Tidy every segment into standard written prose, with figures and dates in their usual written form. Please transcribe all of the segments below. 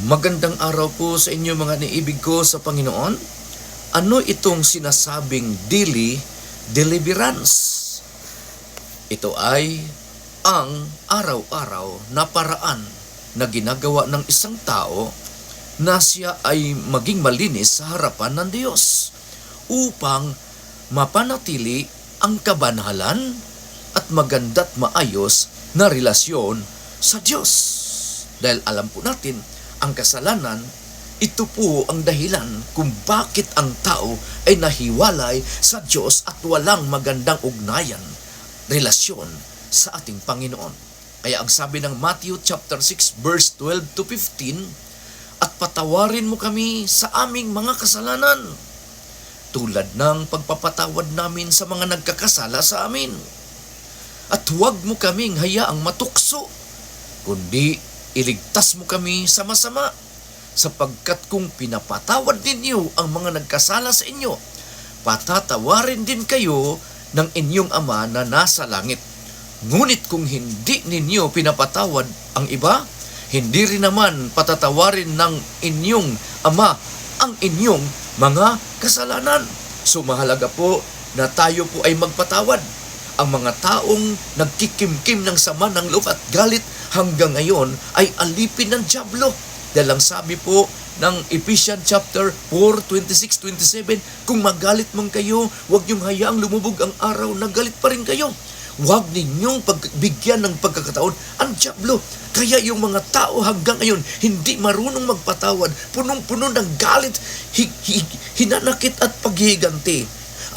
Magandang araw po sa inyo mga niibig ko sa Panginoon. Ano itong sinasabing daily deliverance? Ito ay ang araw-araw na paraan na ginagawa ng isang tao na siya ay maging malinis sa harapan ng Diyos upang mapanatili ang kabanalan at maganda't maayos na relasyon sa Diyos. Dahil alam po natin, ang kasalanan, ito po ang dahilan kung bakit ang tao ay nahiwalay sa Diyos at walang magandang ugnayan, relasyon sa ating Panginoon. Kaya ang sabi ng Matthew chapter 6 verse 12 to 15, at patawarin mo kami sa aming mga kasalanan, tulad ng pagpapatawad namin sa mga nagkakasala sa amin. At huwag mo kaming hayaang matukso, kundi iligtas mo kami sa masama, sapagkat kung pinapatawad ninyo ang mga nagkasala sa inyo, patatawarin din kayo ng inyong Ama na nasa langit. Ngunit kung hindi ninyo pinapatawad ang iba, hindi rin naman patatawarin ng inyong Ama ang inyong mga kasalanan. So mahalaga po na tayo po ay magpatawad. Ang mga taong nagkikimkim ng sama ng loob at galit hanggang ngayon ay alipin ng dyablo. Dahil ang sabi po ng Ephesians chapter 4, 26-27, kung magalit man kayo, huwag niyong hayaang lumubog ang araw na galit pa rin kayo. Huwag ninyong pagbigyan ng pagkakataon ang dyablo. Kaya yung mga tao hanggang ngayon hindi marunong magpatawad, punong-puno ng galit, hinanakit at paghihiganti.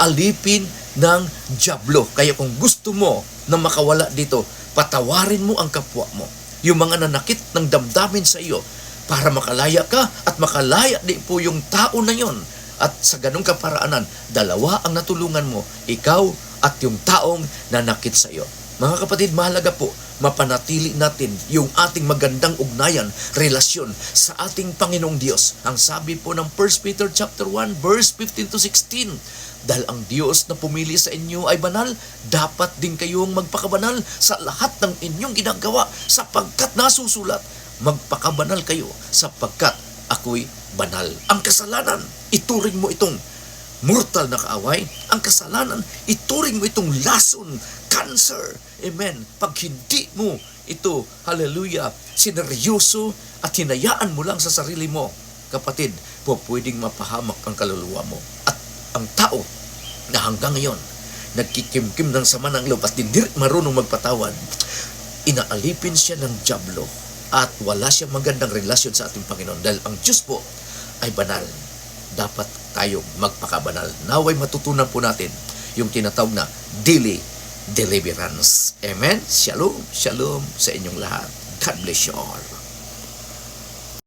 Alipin ng dyablo. Kaya kung gusto mo na makawala dito, patawarin mo ang kapwa mo, yung mga nanakit ng damdamin sa iyo, para makalaya ka at makalaya din po yung tao na yon. At sa ganung kaparaanan, dalawa ang natulungan mo, ikaw at yung taong nanakit sa iyo. Mga kapatid, mahalaga po mapanatili natin yung ating magandang ugnayan, relasyon sa ating Panginoong Diyos. Ang sabi po ng 1 Peter chapter 1 verse 15 to 16, dahil ang Diyos na pumili sa inyo ay banal, dapat din kayong magpakabanal sa lahat ng inyong ginagawa, sapagkat nasusulat, magpakabanal kayo sapagkat ako'y banal. Ang kasalanan, ituring mo itong mortal na kaaway. Ang kasalanan, ituring mo itong lason, cancer. Amen. Pag hindi mo ito, hallelujah, sineryoso at hinayaan mo lang sa sarili mo, kapatid, po pwedeng mapahamak ang kaluluwa mo. At ang tao na hanggang ngayon nagkikimkim ng sama ng loob at hindi marunong magpatawad, inaalipin siya ng dyablo at wala siyang magandang relasyon sa ating Panginoon. Dahil ang Diyos po ay banal, dapat tayong magpakabanal. Naway matutunan po natin yung tinatawag na daily deliverance. Amen? Shalom, shalom sa inyong lahat. God bless you all.